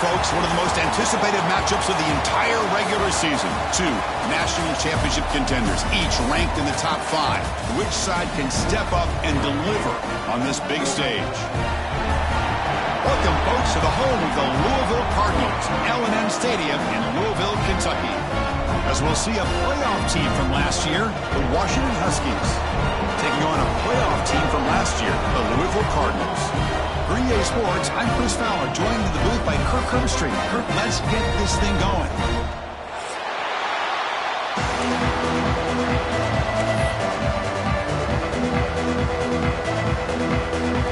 folks, one of the most anticipated matchups of the entire regular season. Two national championship contenders, each ranked in the top 5. Which side can step up and deliver on this big stage? Welcome, folks, to the home of the Louisville Cardinals, L&N Stadium in Louisville, Kentucky. As we'll see a playoff team from last year, the Washington Huskies, taking on a playoff team from last year, the Louisville Cardinals. For EA Sports, I'm Chris Fowler, joined in the booth by Kirk Herbstreit. Kirk, let's get this thing going.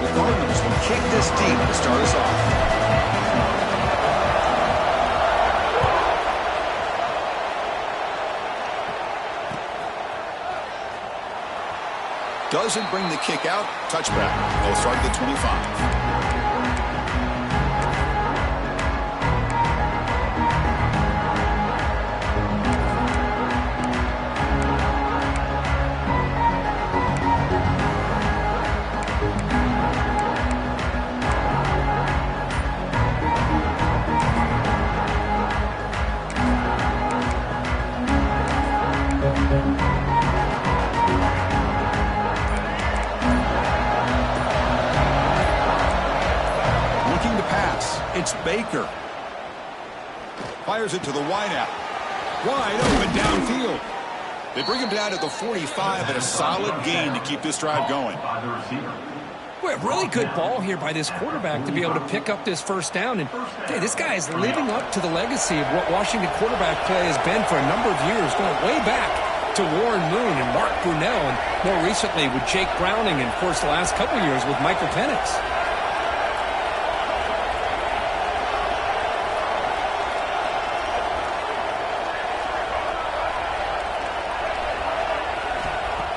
The Cardinals will kick this deep to start us off. Doesn't bring the kick out. Touchback. They'll start at the 25. It's Baker. Fires it to the wideout. Wide open downfield. They bring him down to the 45 at a solid gain to keep this drive going. Well, really good ball here by this quarterback to be able to pick up this first down. And hey, this guy is living up to the legacy of what Washington quarterback play has been for a number of years, going way back to Warren Moon and Mark Brunell, and more recently with Jake Browning, and of course the last couple years with Michael Penix.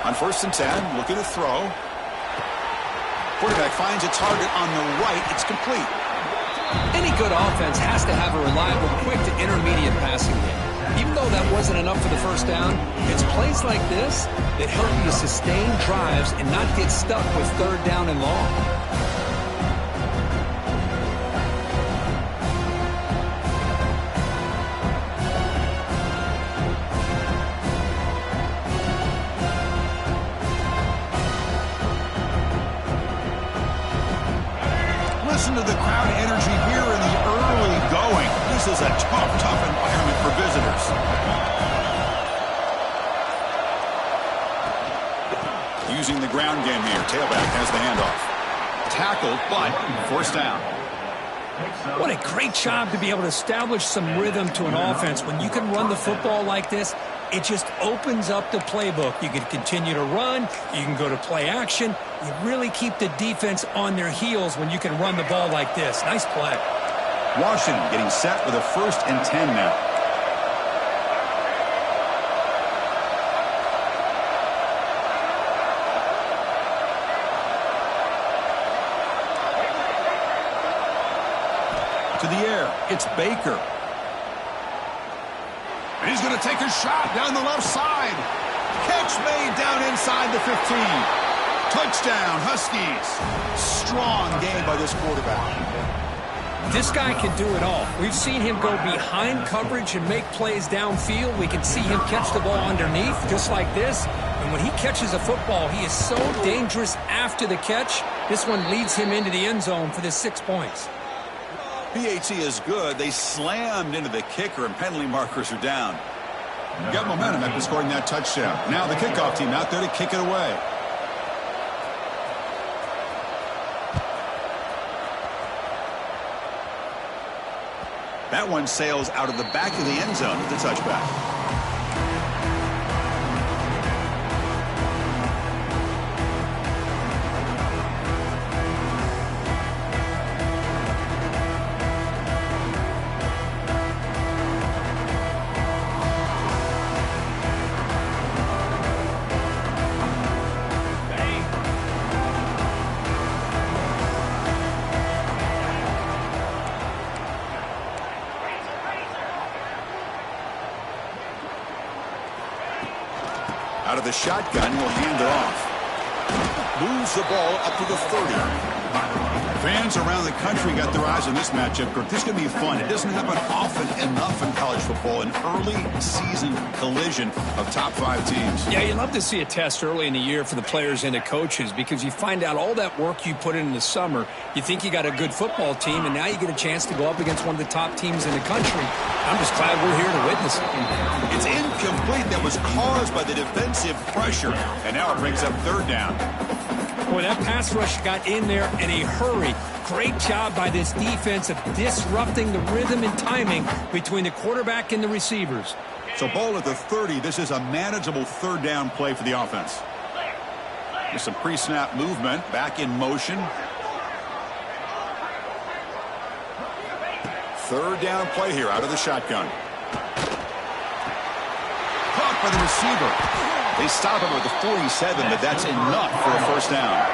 On 1st and 10, looking to throw. Quarterback finds a target on the right. It's complete. Any good offense has to have a reliable, quick to intermediate passing game. Even though that wasn't enough for the first down, it's plays like this that help you to sustain drives and not get stuck with 3rd down and long. Listen to the crowd energy here in the early going. This is a tough environment for visitors. Using the ground game here. Tailback has the handoff. Tackled, but forced down. What a great job to be able to establish some rhythm to an offense. When you can run the football like this, it just opens up the playbook. You can continue to run. You can go to play action. You really keep the defense on their heels when you can run the ball like this. Nice play. Washington getting set with a 1st and 10 now. To the air. It's Baker. And he's going to take a shot down the left side. Catch made down inside the 15. Touchdown, Huskies. Strong game by this quarterback. This guy can do it all. We've seen him go behind coverage and make plays downfield. We can see him catch the ball underneath just like this. And when he catches a football, he is so dangerous after the catch. This one leads him into the end zone for the 6 points. PAT is good. They slammed into the kicker, and penalty markers are down. Got momentum after scoring that touchdown. Now the kickoff team out there to kick it away. That one sails out of the back of the end zone with the touchback. Out of the shotgun, will hand it off. Moves the ball up to the 30. Fans around the country got their eyes on this matchup. This is going to be fun. It doesn't happen often enough in college football, an early season collision of top 5 teams. Yeah, you love to see a test early in the year for the players and the coaches because you find out all that work you put in the summer. You think you got a good football team, and now you get a chance to go up against one of the top teams in the country. I'm just glad we're here to witness it. It's incomplete. That was caused by the defensive pressure, and now it brings up 3rd down. Boy, that pass rush got in there in a hurry. Great job by this defense of disrupting the rhythm and timing between the quarterback and the receivers. So ball at the 30. This is a manageable 3rd down play for the offense. There's some pre-snap movement. Back in motion. 3rd down play here out of the shotgun. Caught by the receiver. They stop him at the 47, but that's enough for a 1st down.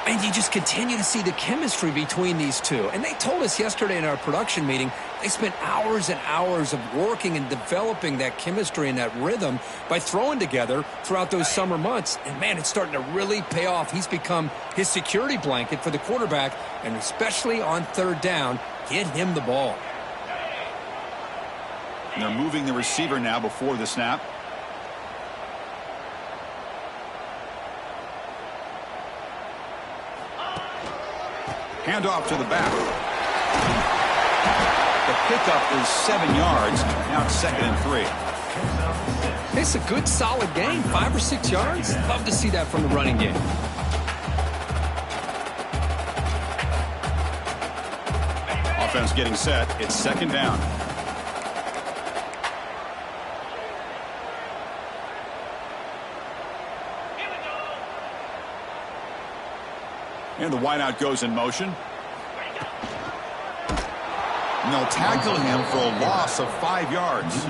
And you just continue to see the chemistry between these two. And they told us yesterday in our production meeting, they spent hours and hours of working and developing that chemistry and that rhythm by throwing together throughout those summer months. And, man, it's starting to really pay off. He's become his security blanket for the quarterback, and especially on 3rd down, get him the ball. And they're moving the receiver now before the snap. Handoff to the back. The pickup is 7 yards. Now it's 2nd and 3. It's a good, solid game. 5 or 6 yards. Love to see that from the running game. Offense getting set. It's 2nd down. And the wideout goes in motion. And they'll tackle him for a loss of 5 yards.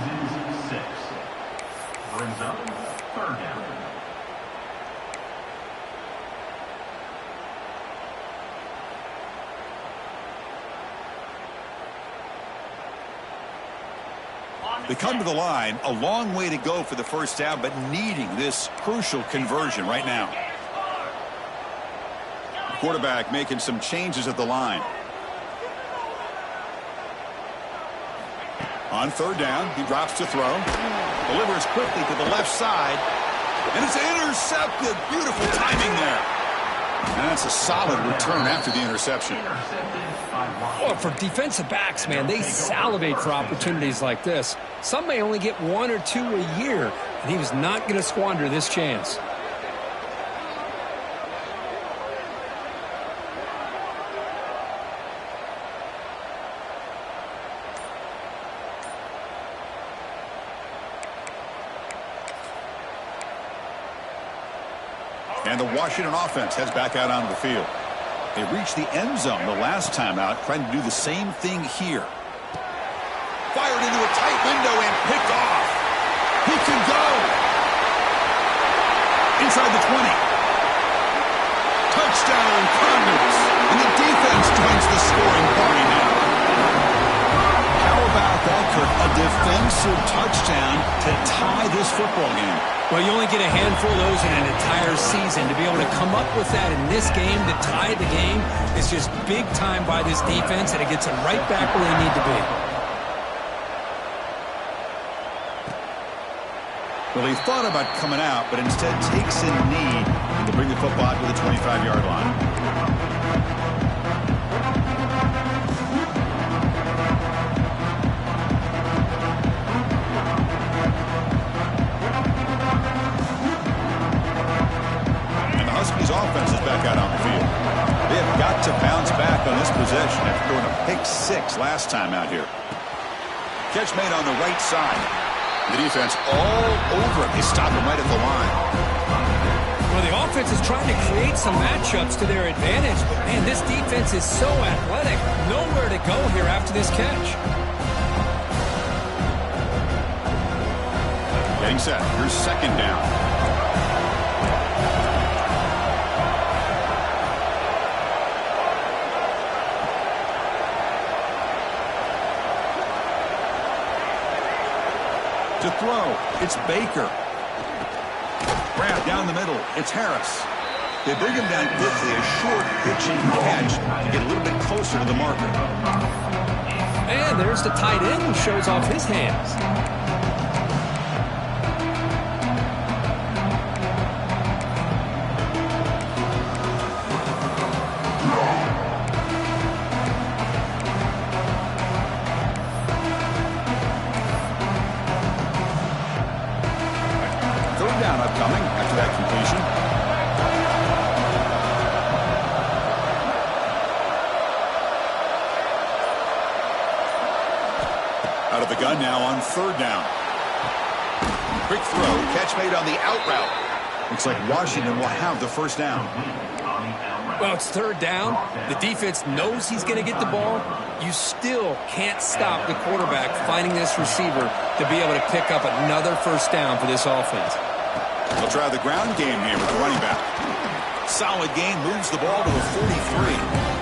Brings up 3rd down. They come to the line, a long way to go for the 1st down, but needing this crucial conversion right now. Quarterback making some changes at the line. On 3rd down, he drops to throw. Delivers quickly to the left side. And it's intercepted. Beautiful timing there. And that's a solid return after the interception. Well, for defensive backs, man, they salivate for opportunities like this. Some may only get 1 or 2 a year, and he was not going to squander this chance. And the Washington offense heads back out onto the field. They reached the end zone the last time out, trying to do the same thing here. Fired into a tight window and picked off. He can go. Inside the 20. Touchdown, Cardinals. And the defense joins the scoring party now. How about that, Kirk? A defensive touchdown to tie this football game. Well, you only get a handful of those in an entire season. To be able to come up with that in this game, to tie the game, is just big time by this defense, and it gets them right back where they need to be. Well, he thought about coming out, but instead takes a knee to bring the football out to the 25-yard line. His offense is back out on the field. They have got to bounce back on this possession after throwing a pick 6 last time out here. Catch made on the right side. The defense all over him. They stop him right at the line. Well, the offense is trying to create some matchups to their advantage. Man, this defense is so athletic. Nowhere to go here after this catch. Getting set. Here's 2nd down. To throw, it's Baker. Grab down the middle, it's Harris. They bring him down quickly, a short pitching catch to get a little bit closer to the marker. And there's the tight end who shows off his hands. Third down upcoming after that completion. Out of the gun now on third down. Quick throw, catch made on the out route. Looks like Washington will have the first down. Well, it's third down. The defense knows he's going to get the ball. You still can't stop the quarterback finding this receiver to be able to pick up another first down for this offense. They'll try the ground game here with the running back. Solid game, moves the ball to the 43.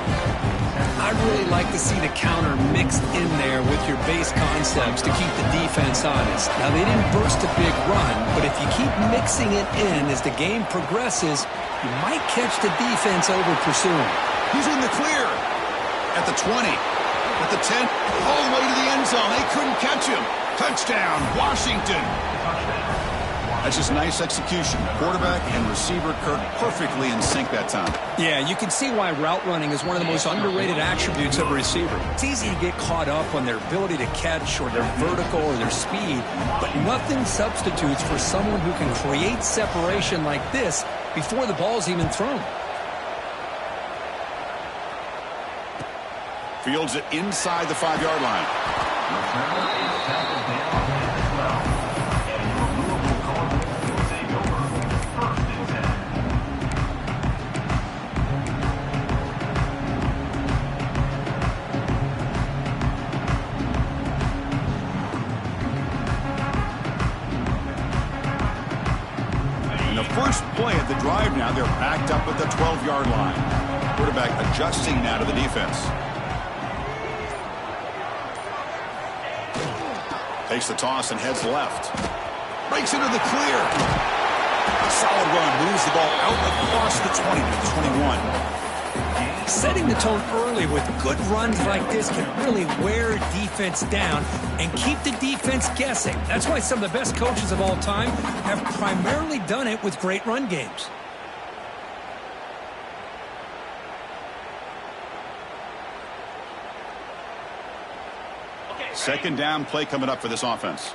I really like to see the counter mixed in there with your base concepts to keep the defense honest. Now, they didn't burst a big run, but if you keep mixing it in as the game progresses, you might catch the defense over pursuing. He's in the clear. At the 20. At the 10. All the way to the end zone. They couldn't catch him. Touchdown, Washington. That's just nice execution. Quarterback and receiver Kirk perfectly in sync that time. Yeah, you can see why route running is one of the most underrated attributes of a receiver. It's easy to get caught up on their ability to catch or their vertical or their speed, but nothing substitutes for someone who can create separation like this before the ball's even thrown. Fields it inside the 5-yard line. First play of the drive now, they're backed up at the 12-yard line. Quarterback adjusting now to the defense. Takes the toss and heads left. Breaks into the clear. A solid run, moves the ball out across the 20 to the 21. Setting the tone early with good runs like this can really wear a defense down and keep the defense guessing. That's why some of the best coaches of all time have primarily done it with great run games. Second down play coming up for this offense.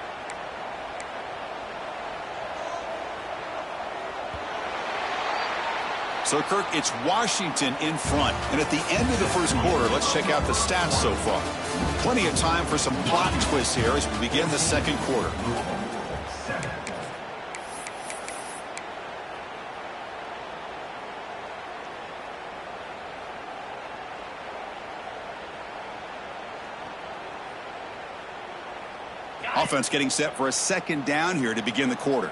So, Kirk, it's Washington in front. And at the end of the first quarter, let's check out the stats so far. Plenty of time for some plot twists here as we begin the second quarter. Offense getting set for a second down here to begin the quarter.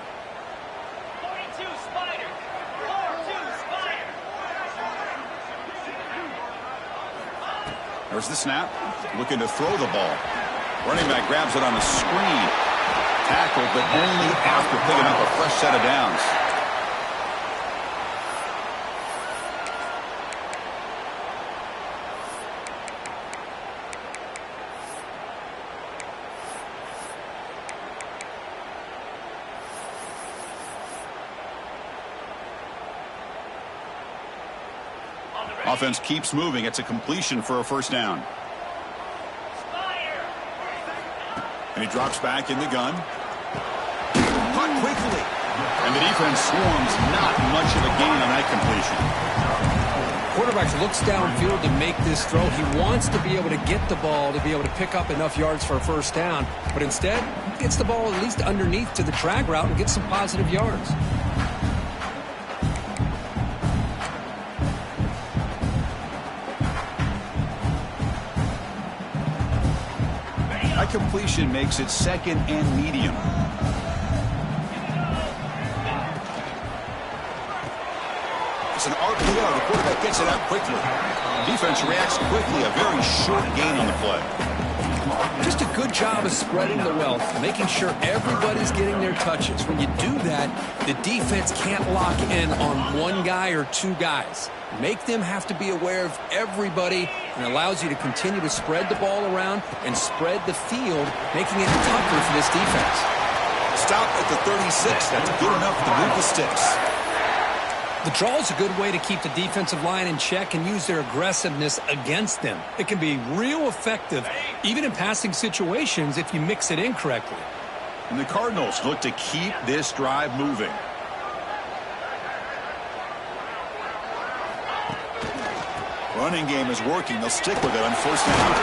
There's the snap. Looking to throw the ball. Running back grabs it on a screen. Tackled, but only after picking up a fresh set of downs. Offense keeps moving. It's a completion for a first down. And he drops back in the gun. Caught quickly. And the defense swarms. Not much of a gain on that completion. Quarterback looks downfield to make this throw. He wants to be able to get the ball to be able to pick up enough yards for a first down. But instead, gets the ball at least underneath to the drag route and gets some positive yards. Completion makes it second and medium. It's an RPO. The quarterback gets it out quickly. Defense reacts quickly. A very short gain on the play. Just a good job of spreading the wealth, making sure everybody's getting their touches. When you do that, the defense can't lock in on one guy or two guys. Make them have to be aware of everybody, and allows you to continue to spread the ball around and spread the field, making it tougher for this defense. Stop at the 36. That's good enough to move the sticks. The draw is a good way to keep the defensive line in check and use their aggressiveness against them. It can be real effective, even in passing situations, if you mix it in correctly. And the Cardinals look to keep this drive moving. Running game is working. They'll stick with it on first down.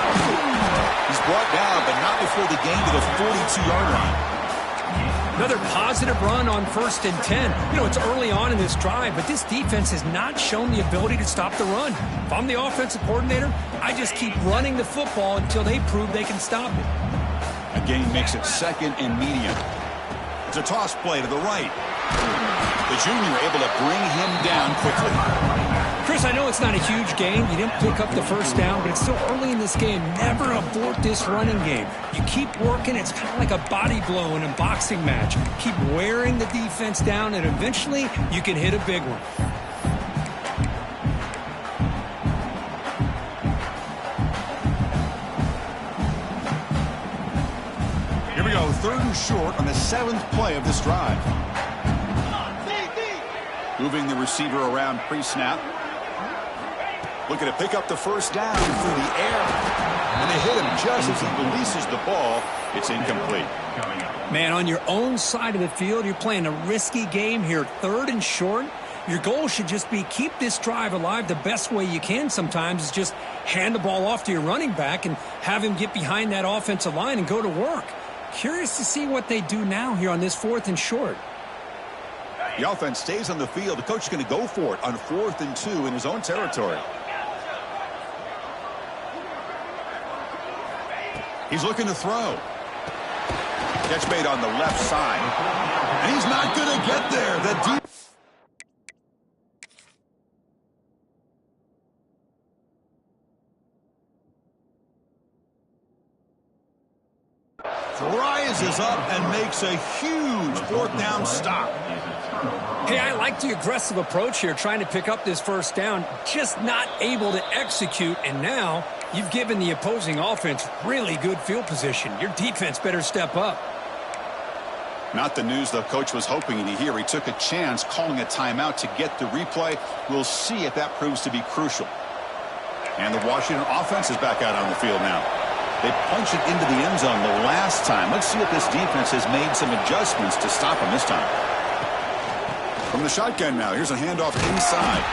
He's brought down, but not before the gain to the 42-yard line. Another positive run on 1st and 10. You know, it's early on in this drive, but this defense has not shown the ability to stop the run. If I'm the offensive coordinator, I just keep running the football until they prove they can stop it. A gain makes it 2nd and medium. It's a toss play to the right. The junior able to bring him down quickly. Chris, I know it's not a huge gain. You didn't pick up the first down, but it's still early in this game. Never abort this running game. You keep working. It's kind of like a body blow in a boxing match. Keep wearing the defense down, and eventually you can hit a big one. Here we go, 3rd and short on the 7th play of this drive. Moving the receiver around pre-snap. Looking to pick up the first down through the air. And they hit him just as he releases the ball. It's incomplete. Man, on your own side of the field, you're playing a risky game here. 3rd and short. Your goal should just be keep this drive alive the best way you can sometimes is just hand the ball off to your running back and have him get behind that offensive line and go to work. Curious to see what they do now here on this 4th and short. The offense stays on the field. The coach is going to go for it on 4th and 2 in his own territory. He's looking to throw. Catch made on the left side. And he's not going to get there. The rises up and makes a huge 4th down stop. Hey, I like the aggressive approach here, trying to pick up this first down, just not able to execute, and now you've given the opposing offense really good field position. Your defense better step up. Not the news the coach was hoping to hear. He took a chance calling a timeout to get the replay. We'll see if that proves to be crucial. And the Washington offense is back out on the field now. They punched it into the end zone the last time. Let's see if this defense has made some adjustments to stop him this time. From the shotgun now, here's a handoff inside.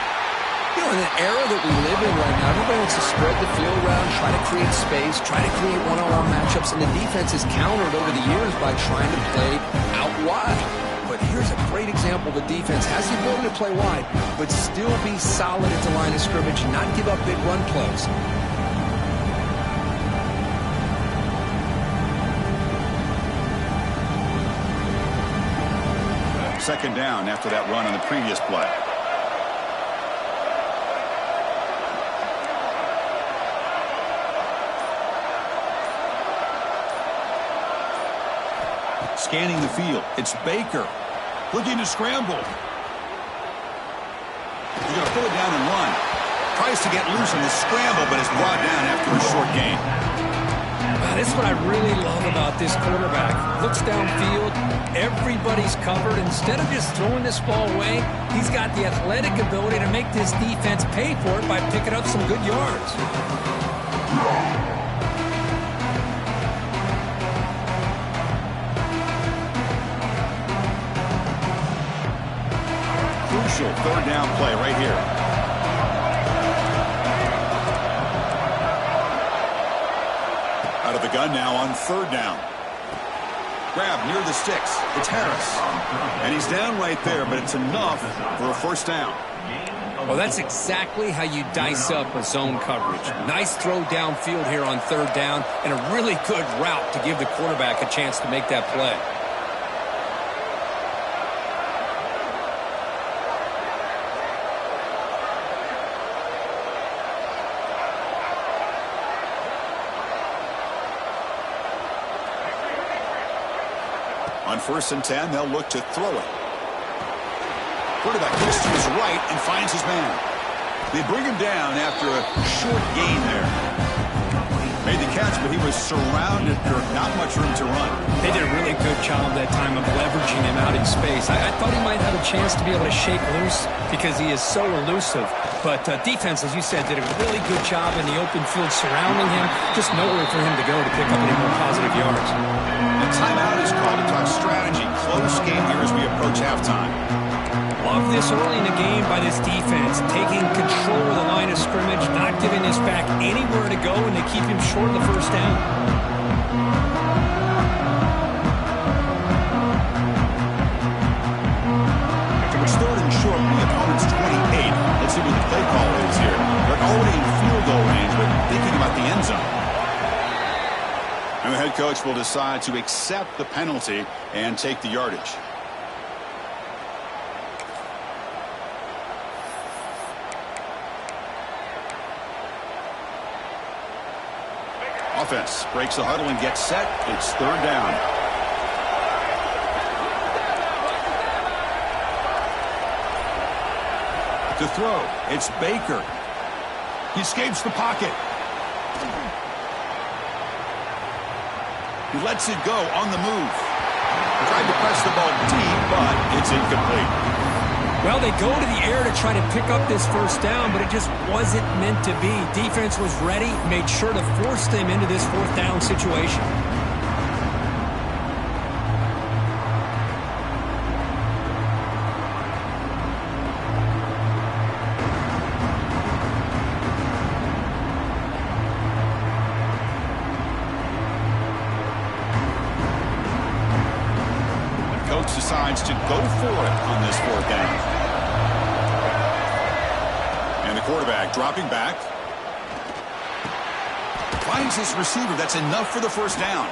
You know, in the era that we live in right now, everybody wants to spread the field around, try to create space, try to create one-on-one matchups, and the defense has countered over the years by trying to play out wide. But here's a great example. The defense has the ability to play wide, but still be solid at the line of scrimmage and not give up big run plays. 2nd down after that run on the previous play. Scanning the field. It's Baker. Looking to scramble. He's going to pull it down and run. Tries to get loose in the scramble, but is brought down after a short gain. This is what I really love about this quarterback. Looks downfield, everybody's covered. Instead of just throwing this ball away, he's got the athletic ability to make this defense pay for it by picking up some good yards. Crucial 3rd down play right here. Out of the gun now on 3rd down. Grab near the sticks. It's Harris. And he's down right there, but it's enough for a first down. Well, that's exactly how you dice up a zone coverage. Nice throw downfield here on 3rd down, and a really good route to give the quarterback a chance to make that play. On 1st and 10, they'll look to throw it. Quarterback goes to his right and finds his man. They bring him down after a short gain there. Made the catch, but he was surrounded. Not much room to run. They did a really good job that time of leveraging him out in space. I thought he might have a chance to be able to shake loose because he is so elusive. But defense, as you said, did a really good job in the open field surrounding him. Just nowhere for him to go to pick up any more positive yards. A timeout is called to talk strategy. Close game here as we approach halftime. Love this early in the game by this defense, taking control of the line of scrimmage, not giving this back anywhere to go, and they keep him short of the first down. After we're starting short from the opponent's 28, let's see what the play call is here. They're already in field goal range, but thinking about the end zone. And the head coach will decide to accept the penalty and take the yardage. Offense breaks the huddle and gets set. It's 3rd down. To throw, it's Baker. He escapes the pocket. He lets it go on the move. Tried to press the ball deep, but it's incomplete. Well, they go to the air to try to pick up this first down, but it just wasn't meant to be. Defense was ready, made sure to force them into this 4th down situation. The coach decides to go for it on this 4th down. Quarterback dropping back. Finds his receiver. That's enough for the first down.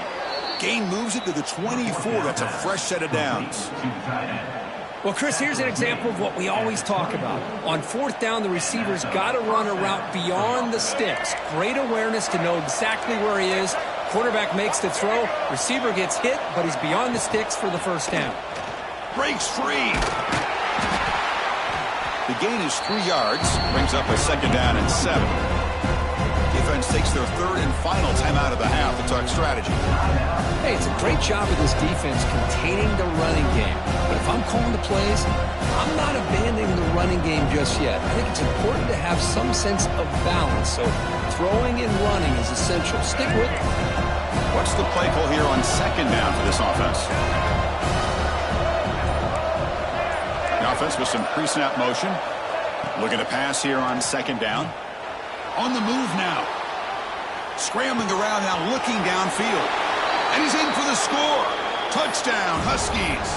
Gain moves it to the 24. That's a fresh set of downs. Well, Chris, here's an example of what we always talk about. On 4th down, the receiver's got to run a route beyond the sticks. Great awareness to know exactly where he is. Quarterback makes the throw. Receiver gets hit, but he's beyond the sticks for the first down. Breaks free. The gain is 3 yards, brings up a 2nd down and 7. Defense takes their 3rd and final timeout of the half to talk strategy. Hey, it's a great job of this defense containing the running game. But if I'm calling the plays, I'm not abandoning the running game just yet. I think it's important to have some sense of balance. So throwing and running is essential. Stick with it. What's the play call here on 2nd down for this offense? Offense with some pre-snap motion. Looking to pass here on 2nd down. On the move now. Scrambling around now, looking downfield. And he's in for the score. Touchdown, Huskies.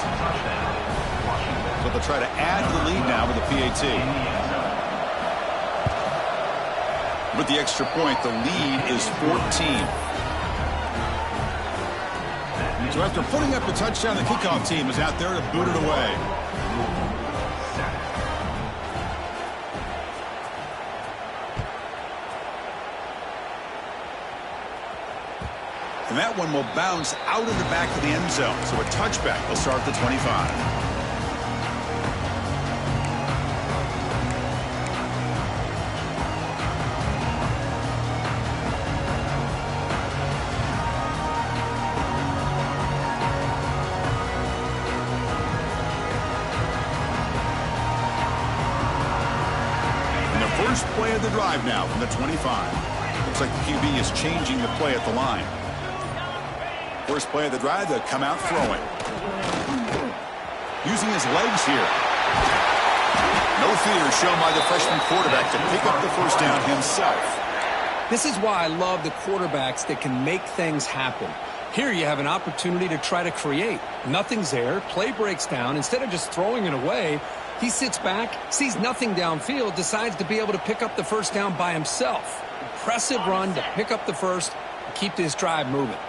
So they'll try to add to the lead now with a PAT. With the extra point, the lead is 14. So after putting up the touchdown, the kickoff team is out there to boot it away. And that one will bounce out of the back of the end zone. So a touchback will start at the 25. And the first play of the drive now from the 25. Looks like the QB is changing the play at the line. First play of the drive, they'll come out throwing. Using his legs here. No fear shown by the freshman quarterback to pick up the first down himself. This is why I love the quarterbacks that can make things happen. Here you have an opportunity to try to create. Nothing's there. Play breaks down. Instead of just throwing it away, he sits back, sees nothing downfield, decides to be able to pick up the first down by himself. Impressive run to pick up the first and keep this drive moving.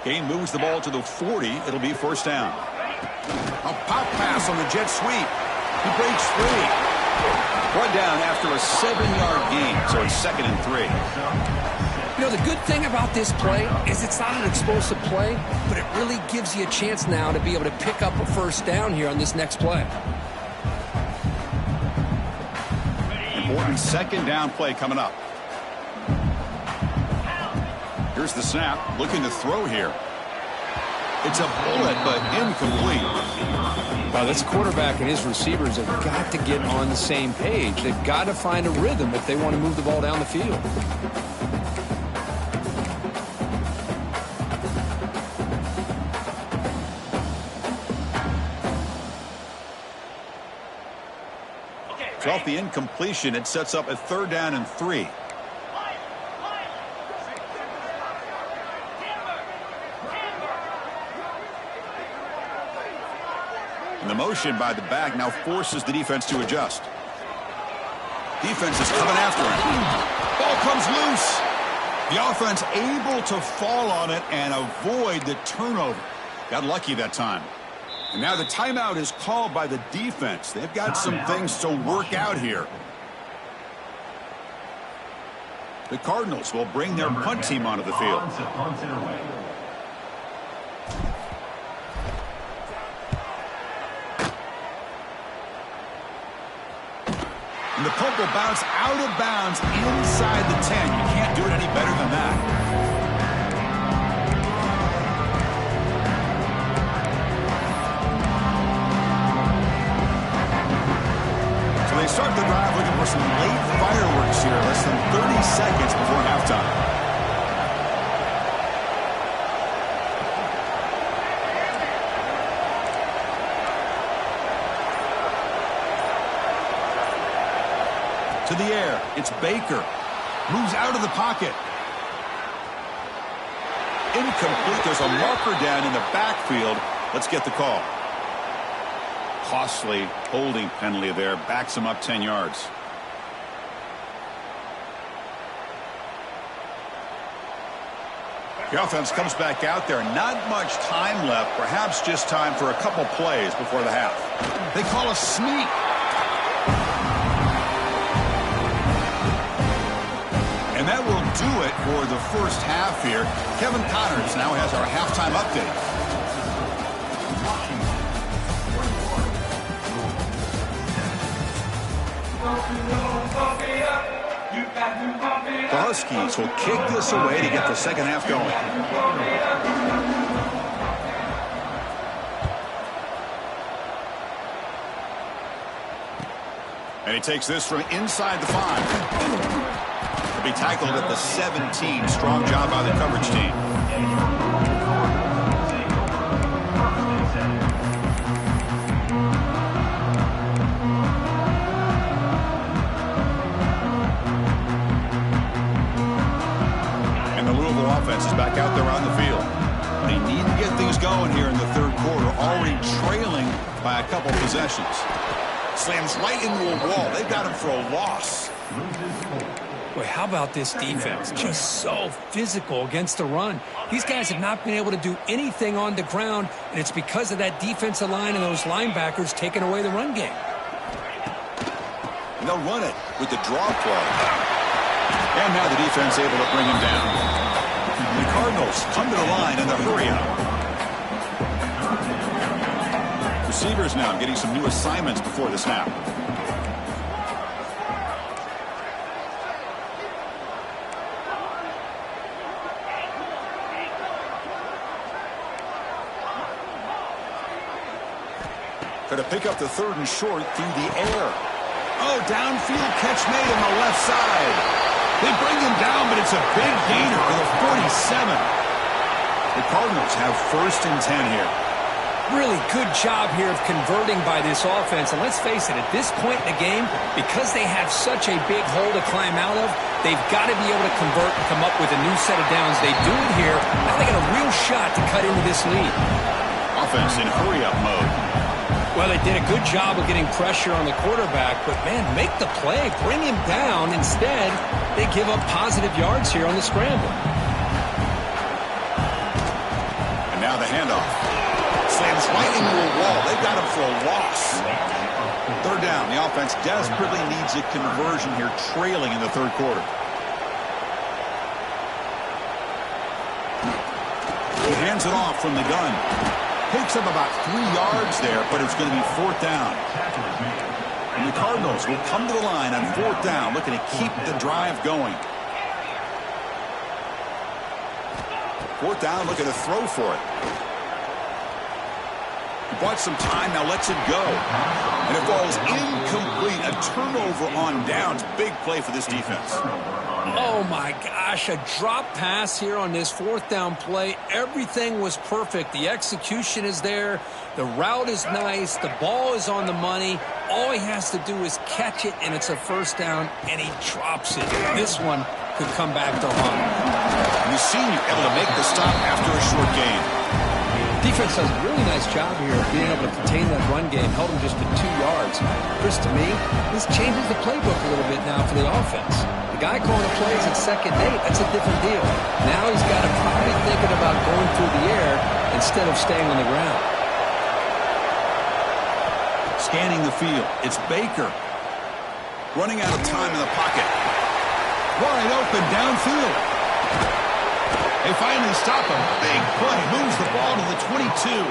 Gain moves the ball to the 40. It'll be first down. A pop pass on the jet sweep. He breaks free. Brought down after a 7-yard gain, so it's 2nd and 3. You know, the good thing about this play is it's not an explosive play, but it really gives you a chance now to be able to pick up a first down here on this next play. Important second down play coming up. Here's the snap. Looking to throw here. It's a bullet, but incomplete. Well, this quarterback and his receivers have got to get on the same page. They've got to find a rhythm if they want to move the ball down the field. So off the incompletion, it sets up a 3rd down and 3. And the motion by the back now forces the defense to adjust. Defense is coming after him. Ball comes loose. The offense able to fall on it and avoid the turnover. Got lucky that time. And now the timeout is called by the defense. They've got some things to work out here. The Cardinals will bring their punt team onto the field. And the punt will bounce out of bounds inside the 10. You can't do it any better than that. So they start the drive looking for some late fireworks here. Less than 30 seconds before halftime. To the air. It's Baker. Moves out of the pocket. Incomplete. There's a marker down in the backfield. Let's get the call. Costly holding penalty there. Backs him up 10 yards. The offense comes back out there. Not much time left. Perhaps just time for a couple plays before the half. They call a sneak. And that will do it for the first half here. Kevin Connors now has our halftime update. The Huskies will kick this away to get the second half going. And he takes this from inside the 5. Be tackled at the 17. Strong job by the coverage team. And the Louisville offense is back out there on the field. They need to get things going here in the third quarter, already trailing by a couple possessions. Slams right into a wall. They've got him for a loss. Boy, how about this defense? Just so physical against the run. These guys have not been able to do anything on the ground, and it's because of that defensive line and those linebackers taking away the run game. And they'll run it with the draw play. And now the defense able to bring him down. The Cardinals come to the line in the hurry-up. Receivers now getting some new assignments before the snap. Going to pick up the 3rd and short through the air. Oh, downfield catch made on the left side. They bring him down, but it's a big gainer for the 47. The Cardinals have 1st and 10 here. Really good job here of converting by this offense. And let's face it, at this point in the game, because they have such a big hole to climb out of, they've got to be able to convert and come up with a new set of downs. They do it here. Now they got a real shot to cut into this lead. Offense in hurry-up mode. Well, they did a good job of getting pressure on the quarterback, but, man, make the play. Bring him down. Instead, they give up positive yards here on the scramble. And now the handoff. Slams right into a wall. They've got him for a loss. 3rd down. The offense desperately needs a conversion here, trailing in the 3rd quarter. Hands it off from the gun. Picks up about 3 yards there, but it's going to be 4th down. And the Cardinals will come to the line on 4th down, looking to keep the drive going. 4th down, looking to throw for it. He bought some time, now lets it go. And it falls incomplete. A turnover on downs. Big play for this defense. Oh, my gosh. A drop pass here on this 4th down play. Everything was perfect. The execution is there. The route is nice. The ball is on the money. All he has to do is catch it, and it's a 1st down, and he drops it. This one could come back to haunt him. And the senior able to make the stop after a short gain. Defense does a really nice job here of being able to contain that run game, held him just to 2 yards. Chris, to me, this changes the playbook a little bit now for the offense. The guy calling the plays at 2nd and 8, that's a different deal. Now he's got to probably thinking about going through the air instead of staying on the ground. Scanning the field, it's Baker. Running out of time in the pocket. Wide open downfield. They finally stop him. Big play. Moves the ball to the 22.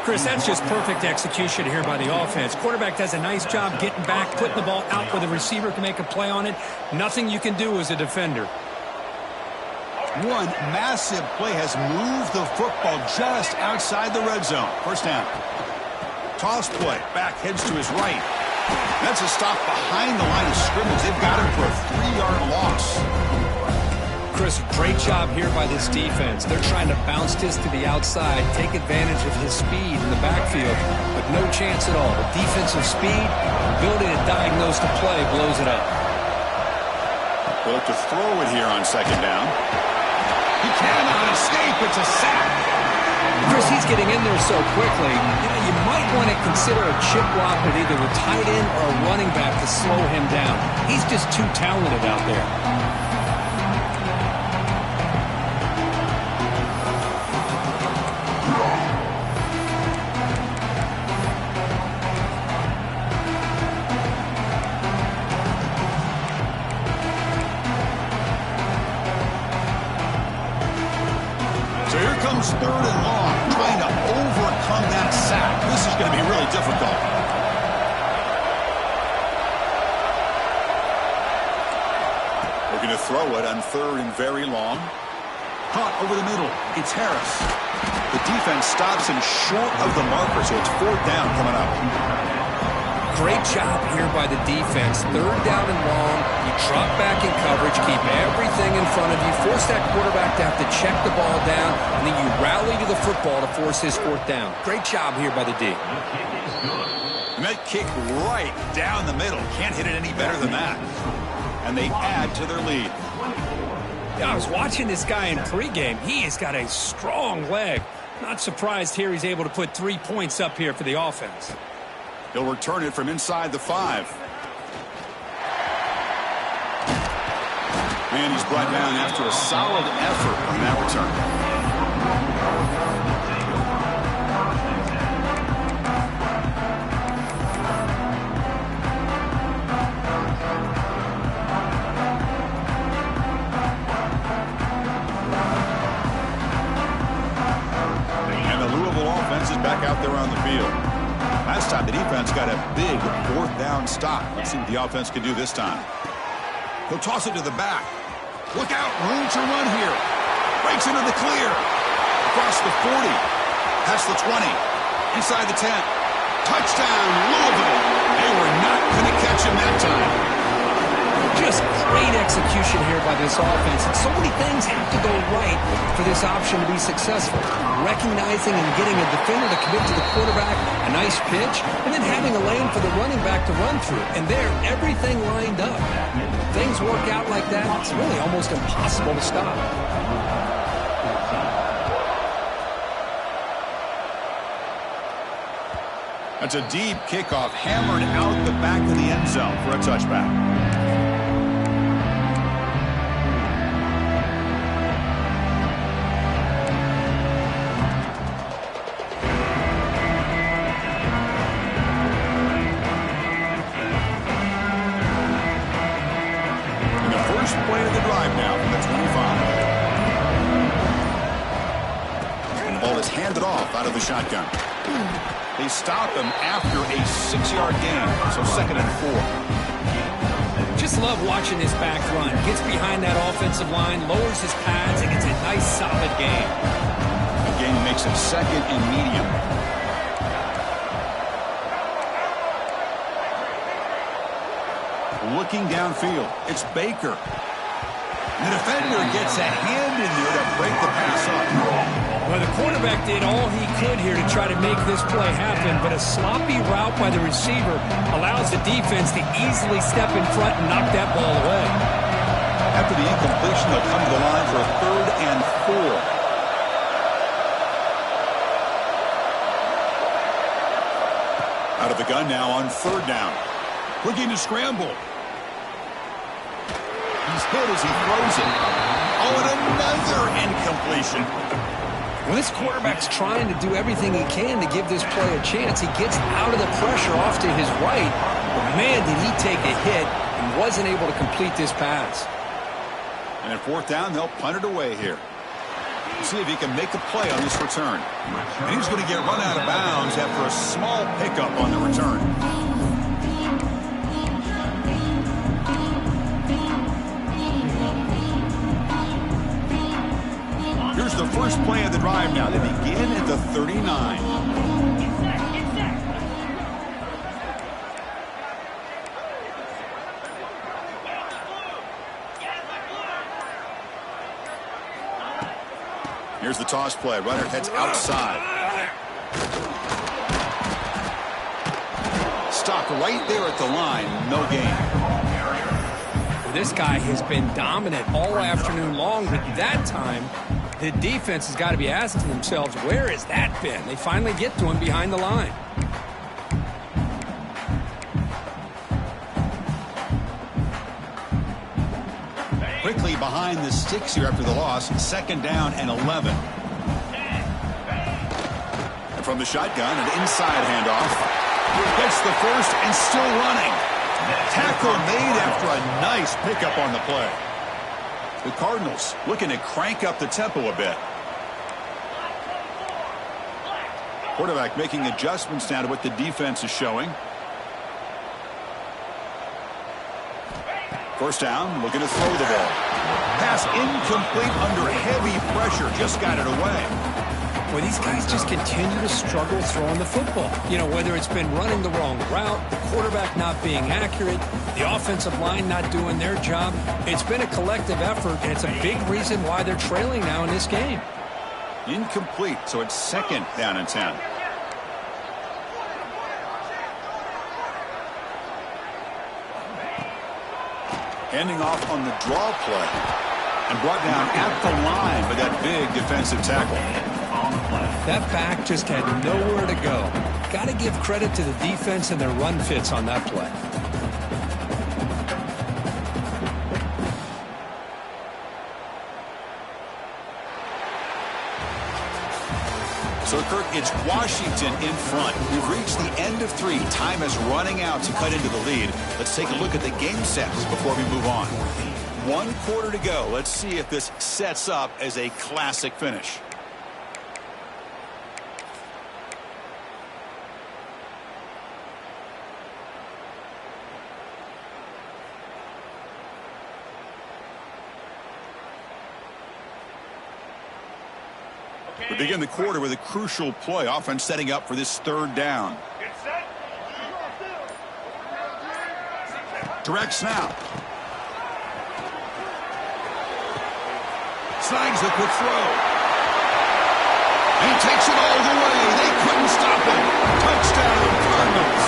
Chris, that's just perfect execution here by the offense. Quarterback does a nice job getting back, putting the ball out where the receiver can make a play on it. Nothing you can do as a defender. One massive play has moved the football just outside the red zone. 1st down. Toss play. Back heads to his right. That's a stop behind the line of scrimmage. They've got him for a 3-yard loss. Chris, great job here by this defense. They're trying to bounce this to the outside, take advantage of his speed in the backfield, but no chance at all. The defensive speed, ability to diagnose the play, blows it up. They'll look to throw it here on 2nd down. He cannot escape. It's a sack. Chris, he's getting in there so quickly. You might want to consider a chip block with either a tight end or a running back to slow him down. He's just too talented out there. So here comes 3rd and long, trying to overcome that sack. This is going to be really difficult. Looking to throw it on 3rd and very long. Caught over the middle. It's Harris. The defense stops him short of the marker, so it's 4th down coming up. Great job here by the defense. 3rd down and long. You drop back in coverage, keep everything in front of you, force that quarterback to have to check the ball down, and then you rally to the football to force his 4th down. Great job here by the D. And that kick right down the middle. Can't hit it any better than that. And they add to their lead. Yeah, I was watching this guy in pregame. He has got a strong leg. Not surprised here he's able to put 3 points up here for the offense. He'll return it from inside the 5. And he's brought down after a solid effort on that return. And the Louisville offense is back out there on the field. Last time the defense got a big 4th down stop. Let's see what the offense can do this time. He'll toss it to the back. Look out, room to run here. Breaks into the clear. Across the 40. Past the 20. Inside the 10. Touchdown, Louisville. They were not going to catch him that time. Just great execution here by this offense. And so many things have to go right for this option to be successful. Recognizing and getting a defender to commit to the quarterback, a nice pitch, and then having a lane for the running back to run through. And there, everything lined up. Things work out like that, it's really almost impossible to stop. That's a deep kickoff, hammered out the back of the end zone for a touchback. Play of the drive now from the 25. hand it off out of the shotgun. They stop him after a 6-yard gain, so 2nd and 4. Just love watching this back run. Gets behind that offensive line, lowers his pads, and gets a nice, solid gain. Again, makes it 2nd and medium. Looking downfield, it's Baker. The defender gets a hand in there to break the pass up. Well, the quarterback did all he could here to try to make this play happen, but a sloppy route by the receiver allows the defense to easily step in front and knock that ball away. After the incompletion, they'll come to the line for a 3rd and 4. Out of the gun now on 3rd down. Looking to scramble. He's hit as he throws it. Oh, and another incompletion. Well, this quarterback's trying to do everything he can to give this play a chance. He gets out of the pressure off to his right. But man, did he take a hit and wasn't able to complete this pass. And at 4th down, they'll punt it away here. See if he can make a play on this return. And he's going to get run out of bounds after a small pickup on the return. Here's the first play of the drive now. They begin at the 39. Here's the toss play. Runner heads outside. Stopped right there at the line. No gain. This guy has been dominant all afternoon long, but that time the defense has got to be asking themselves, where has that been? They finally get to him behind the line. Quickly behind the sticks here after the loss. 2nd down and 11. And from the shotgun, an inside handoff. Gets the first and still running. Tackle made after a nice pickup on the play. The Cardinals looking to crank up the tempo a bit. Quarterback making adjustments now to what the defense is showing. 1st down, looking to throw the ball. Pass incomplete under heavy pressure. Just got it away. Well, these guys just continue to struggle throwing the football. You know, whether it's been running the wrong route, the quarterback not being accurate, the offensive line not doing their job. It's been a collective effort, and it's a big reason why they're trailing now in this game. Incomplete, so it's 2nd down and 10. Handing off on the draw play. And brought down at the line by that big defensive tackle. That back just had nowhere to go. Got to give credit to the defense and their run fits on that play. So, Kirk, it's Washington in front. We've reached the end of 3. Time is running out to cut into the lead. Let's take a look at the game sets before we move on. 1 quarter to go. Let's see if this sets up as a classic finish. We begin the quarter with a crucial play. Offense setting up for this 3rd down. Direct snap. Snags the quick throw. And he takes it all the way. They couldn't stop him. Touchdown, Cardinals.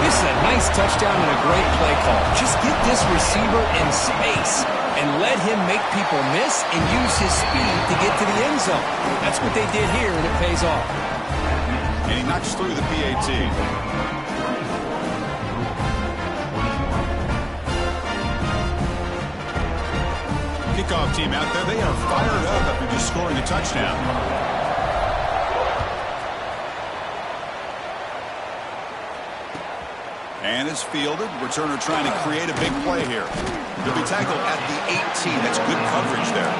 This is a nice touchdown and a great play call. Just get this receiver in space and let him make people miss and use his speed to get to the end zone. That's what they did here, and it pays off. And he knocks through the PAT. Kickoff team out there. They are fired up after just scoring a touchdown. And it's fielded. Returner trying to create a big play here. He'll be tackled at the 18. That's good coverage there.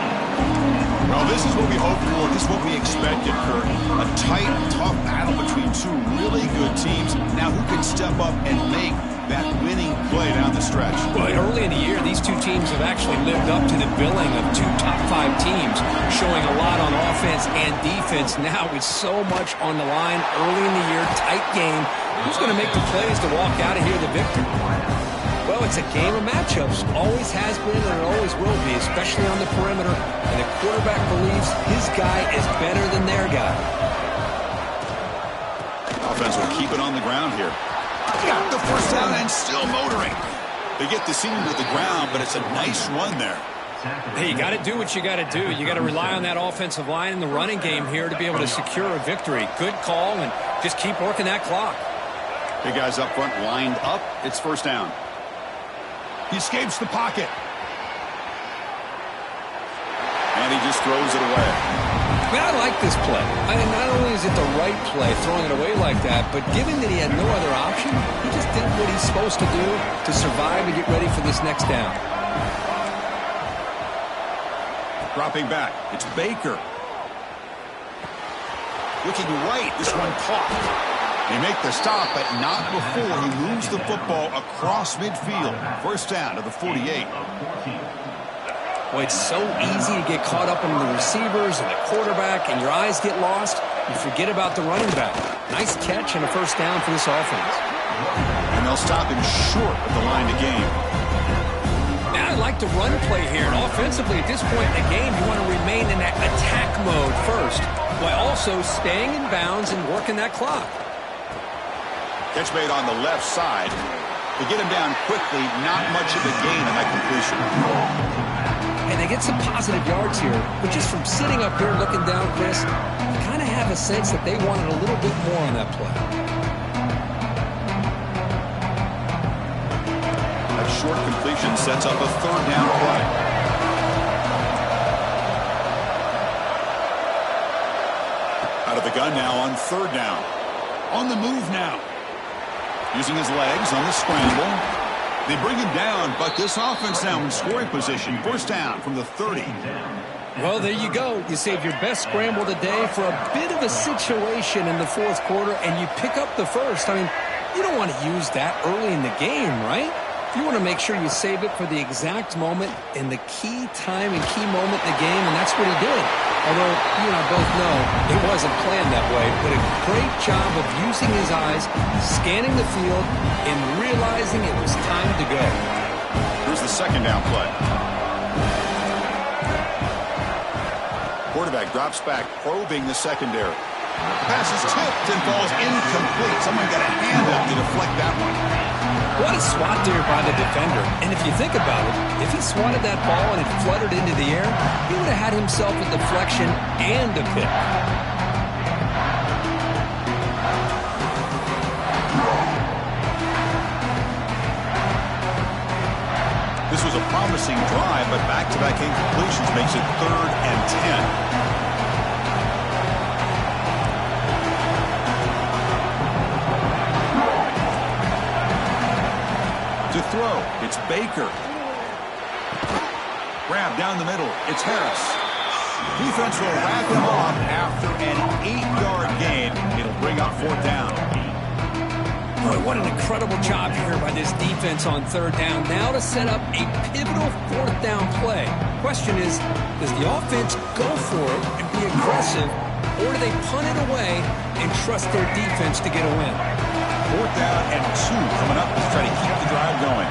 Well, this is what we hoped for. This is what we expected, Kurt. A tight, tough battle between two really good teams. Now, who can step up and make that winning play down the stretch? Well, early in the year, these two teams have actually lived up to the billing of two top-5 teams, showing a lot on offense and defense. Now, with so much on the line early in the year, tight game, who's going to make the plays to walk out of here the victor? Well, it's a game of matchups. Always has been and it always will be, especially on the perimeter. And the quarterback believes his guy is better than their guy. Offense will keep it on the ground here. Got the first down and still motoring. They get the seam to the ground, but it's a nice run there. Hey, you got to do what you got to do. You got to rely on that offensive line in the running game here to be able to secure a victory. Good call, and just keep working that clock. Big guys up front lined up. It's first down. He escapes the pocket. And he just throws it away. I mean, I like this play. Not only is it the right play, throwing it away like that, but given that he had no other option, he just did what he's supposed to do to survive and get ready for this next down. Dropping back. It's Baker. Looking right. This one caught. They make the stop, but not before he moves the football across midfield. First down to the 48. Well, it's so easy to get caught up in the receivers and the quarterback, and your eyes get lost. You forget about the running back. Nice catch and a first down for this offense. And they'll stop him short of the line to gain. Now, I like the run play here. And offensively, at this point in the game, you want to remain in that attack mode first, while also staying in bounds and working that clock. Catch made on the left side. To get him down quickly, not much of a gain on that completion. And they get some positive yards here, but just from sitting up here looking down, Chris, you kind of have a sense that they wanted a little bit more on that play. That short completion sets up a third down play. Out of the gun now on third down. On the move now. Using his legs on the scramble. They bring him down, but this offense now in scoring position. First down from the 30. Well, there you go. You save your best scramble today for a bit of a situation in the fourth quarter, and you pick up the first. I mean, you don't want to use that early in the game, right? You want to make sure you save it for the exact moment and the key time and key moment in the game, and that's what he did. Although, you and I both know it wasn't planned that way, but a great job of using his eyes, scanning the field, and realizing it was time to go. Here's the second down play. Quarterback drops back, probing the secondary. Pass is tipped and falls incomplete. Someone got a hand up to deflect that one. What a swat there by the defender. And if you think about it, if he swatted that ball and it fluttered into the air, he would have had himself a deflection and a pick. This was a promising drive, but back-to-back incompletions makes it 3rd and 10. To throw, it's Baker. Grab down the middle, it's Harris. Defense will wrap him off after an 8-yard gain. It'll bring up fourth down. Boy, what an incredible job here by this defense on third down. Now to set up a pivotal fourth down play. Question is, does the offense go for it and be aggressive, or do they punt it away and trust their defense to get a win? Fourth down and 2 coming up to try to keep the drive going.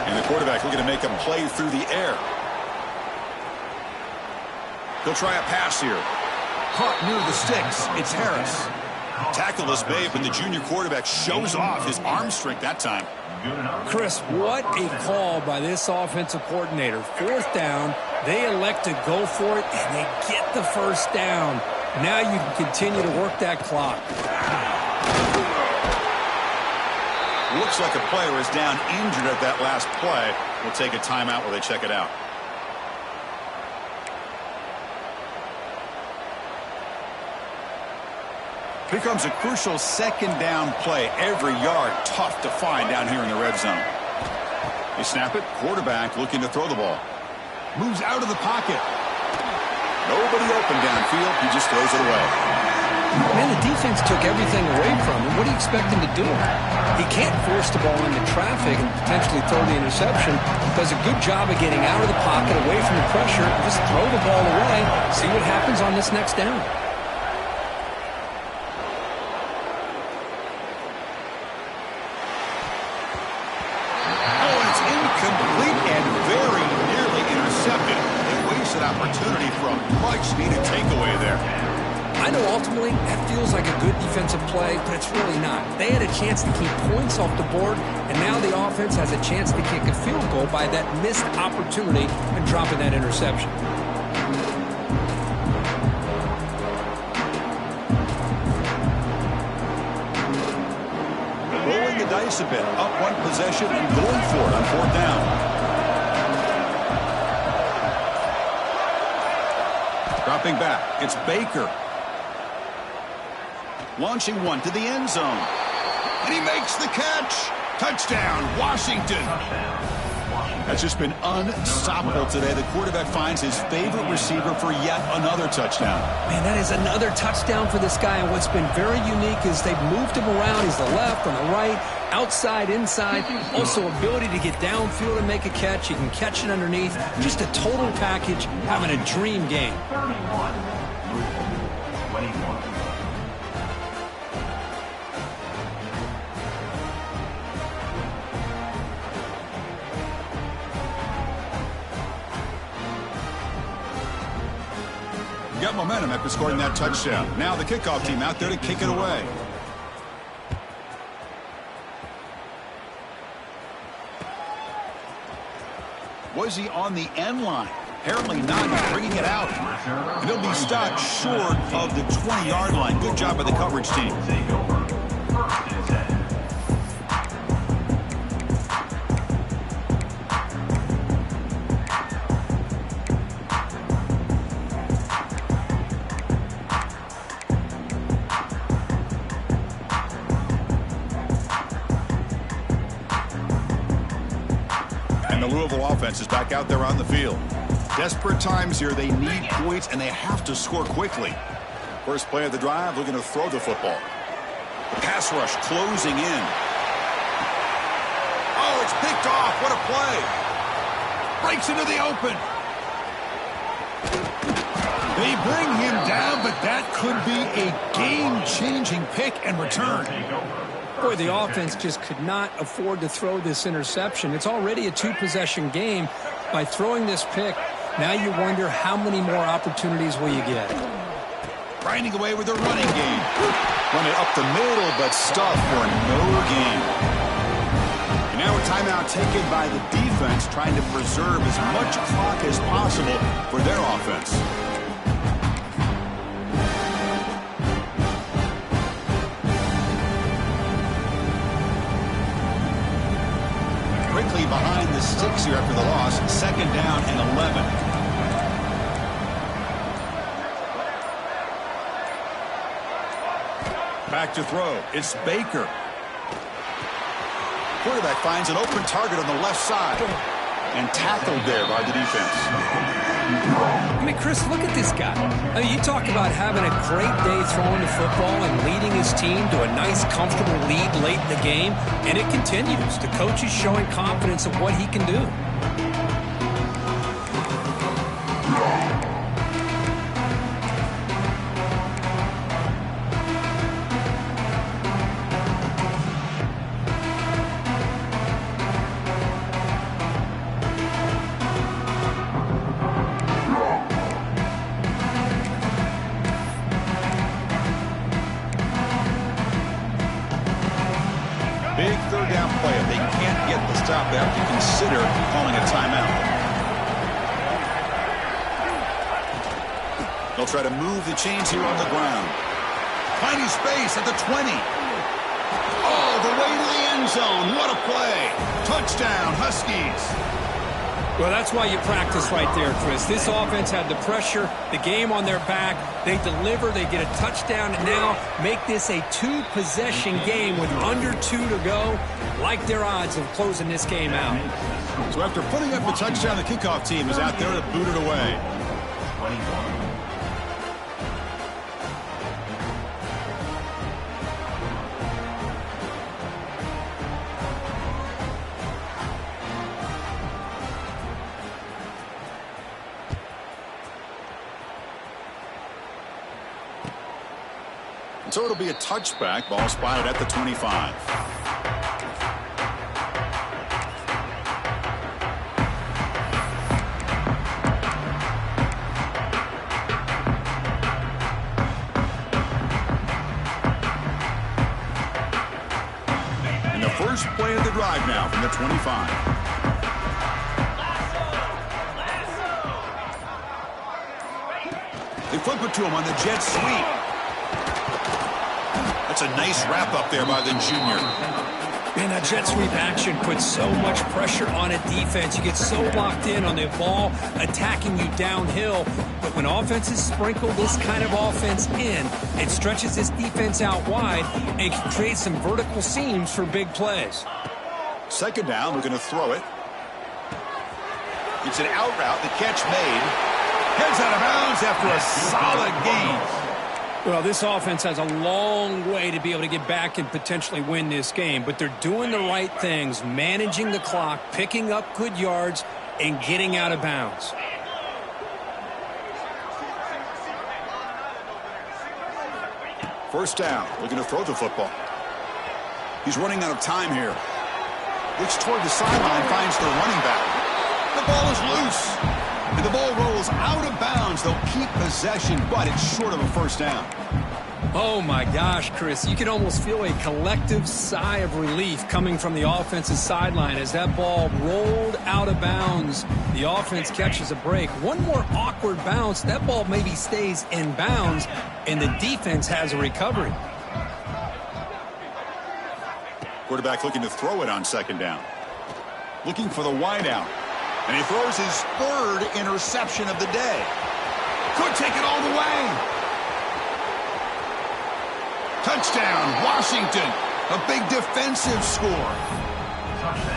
And the quarterback looking to make a play through the air. He'll try a pass here. Caught near the sticks. It's Harris. Tackle is made, but the junior quarterback shows off his arm strength that time. Chris, what a call by this offensive coordinator. Fourth down, they elect to go for it, and they get the first down. Now you can continue to work that clock. Looks like a player is down injured at that last play. We'll take a timeout while they check it out. Here comes a crucial second down play. Every yard tough to find down here in the red zone. They snap it. Quarterback looking to throw the ball. Moves out of the pocket. Nobody open downfield. He just throws it away. Man, the defense took everything away from him. What do you expect him to do? He can't force the ball into traffic and potentially throw the interception. Does a good job of getting out of the pocket, away from the pressure, just throw the ball away, see what happens on this next down. Oh, and it's incomplete and very nearly intercepted. A wasted opportunity for a much-needed takeaway there. I know ultimately that feels like a good defensive play, but it's really not. They had a chance to keep points off the board, and now the offense has a chance to kick a field goal by that missed opportunity and dropping that interception. Rolling the dice a bit, up one possession and going for it on fourth down. Dropping back, it's Baker. Launching one to the end zone. And he makes the catch. Touchdown, Washington. That's just been unstoppable today. The quarterback finds his favorite receiver for yet another touchdown. Man, that is another touchdown for this guy. And what's been very unique is they've moved him around. He's the left, on the right, outside, inside. Also ability to get downfield and make a catch. You can catch it underneath. Just a total package, having a dream game. 21. Got momentum after scoring that touchdown. Now the kickoff team out there to kick it away. Was he on the end line? Apparently not, bringing it out. And he'll be stopped short of the 20-yard line. Good job by the coverage team. The Louisville offense is back out there on the field. Desperate times here. They need points, and they have to score quickly. First play of the drive, looking to throw the football. The pass rush closing in. Oh, it's picked off. What a play. Breaks into the open. They bring him down, but that could be a game-changing pick and return. Boy, the offense just could not afford to throw this interception. It's already a two-possession game. By throwing this pick, now you wonder how many more opportunities will you get. Grinding away with a running game. Run it up the middle, but stuffed for no gain. And now a timeout taken by the defense, trying to preserve as much clock as possible for their offense. Quickly behind the sticks here after the loss. Second down and 11. Back to throw. It's Baker. Quarterback finds an open target on the left side. And tackled there by the defense. I mean, Chris, look at this guy. I mean, you talk about having a great day throwing the football and leading his team to a nice, comfortable lead late in the game, and it continues. The coach is showing confidence of what he can do. Big third down play. If they can't get the stop, they have to consider calling a timeout. They'll try to move the chains here on the ground. Finding space at the 20. Oh, the way to the end zone. What a play. Touchdown, Huskies. Well, that's why you practice right there, Chris. This offense had the pressure, the game on their back. They deliver, they get a touchdown, and now make this a two-possession game with under 2 to go. Like their odds of closing this game out. So after putting up the touchdown, the kickoff team is out there to boot it away. 21. So it'll be a touchback. Ball spotted at the 25. And the first play of the drive now from the 25. They flip it to him on the jet sweep. That's a nice wrap up there by the junior. Man, that jet sweep action puts so much pressure on a defense. You get so locked in on the ball attacking you downhill. But when offenses sprinkle this kind of offense in, it stretches this defense out wide and can create some vertical seams for big plays. Second down, we're going to throw it. It's an out route, the catch made. Heads out of bounds after a solid gain. Well, this offense has a long way to be able to get back and potentially win this game, but they're doing the right things, managing the clock, picking up good yards, and getting out of bounds. First down, looking to throw the football. He's running out of time here. Looks toward the sideline, finds the running back. The ball is loose. And the ball rolls out of bounds. They'll keep possession, but it's short of a first down. Oh, my gosh, Chris. You can almost feel a collective sigh of relief coming from the offensive sideline as that ball rolled out of bounds. The offense catches a break. One more awkward bounce. That ball maybe stays in bounds, and the defense has a recovery. Quarterback looking to throw it on second down. Looking for the wideout. And he throws his third interception of the day. Could take it all the way. Touchdown, Washington. A big defensive score.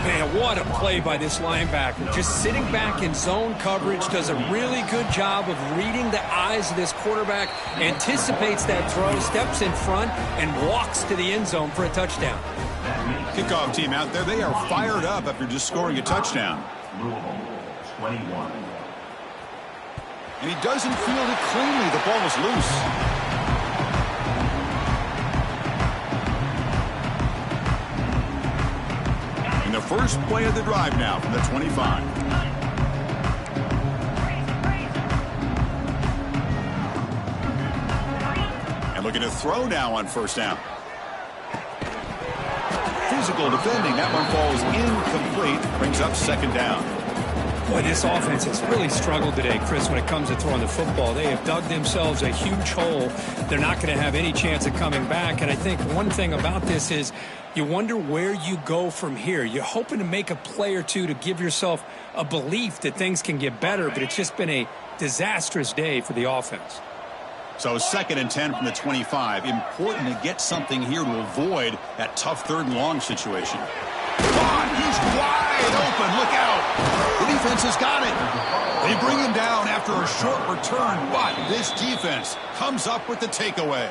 Man, what a play by this linebacker. Just sitting back in zone coverage, does a really good job of reading the eyes of this quarterback, anticipates that throw, steps in front, and walks to the end zone for a touchdown. Kickoff team out there, they are fired up after just scoring a touchdown. Louisville, 21. And he doesn't field it cleanly. The ball is loose. And the first play of the drive now from the 25. And looking to throw now on first down. Physical defending. That one falls incomplete. Brings up second down. Boy, this offense has really struggled today, Chris, when it comes to throwing the football. They have dug themselves a huge hole. They're not going to have any chance of coming back. And I think one thing about this is you wonder where you go from here. You're hoping to make a play or two to give yourself a belief that things can get better, but it's just been a disastrous day for the offense. So 2nd and 10 from the 25. Important to get something here to avoid that tough third and long situation. God, he's wide open. Look out. The defense has got it. They bring him down after a short return, but this defense comes up with the takeaway.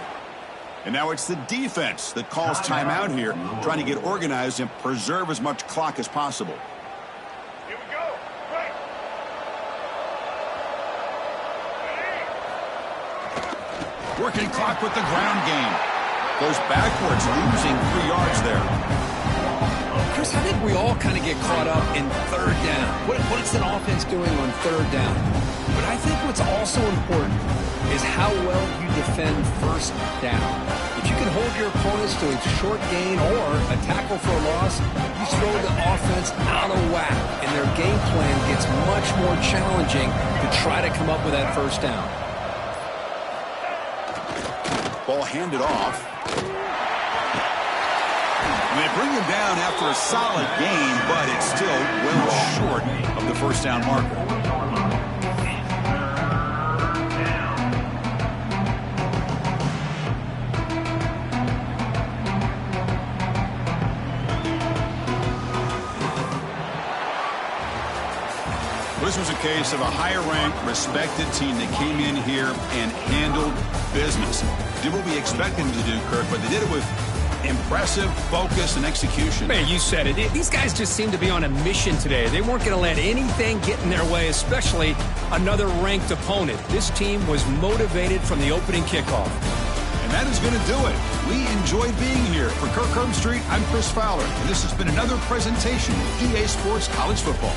And now it's the defense that calls timeout here, trying to get organized and preserve as much clock as possible. Here we go. Right. Working clock with the ground game. Goes backwards, losing 3 yards there. Chris, I think we all kind of get caught up in third down. What's an offense doing on third down? But I think what's also important is how well you defend first down. If you can hold your opponents to a short gain or a tackle for a loss, you throw the offense out of whack, and their game plan gets much more challenging to try to come up with that first down. Ball handed off. And they bring him down after a solid gain, but it's still well short of the first down marker. This was a case of a higher-ranked, respected team that came in here and handled business. Did what we expected them to do, Kirk, but they did it with impressive focus and execution. Man, you said it. These guys just seem to be on a mission today. They weren't going to let anything get in their way, especially another ranked opponent. This team was motivated from the opening kickoff. And That is going to do it. We enjoyed being here. For Kirk Herbstreit, I'm Chris Fowler, and this has been another presentation of EA Sports College Football.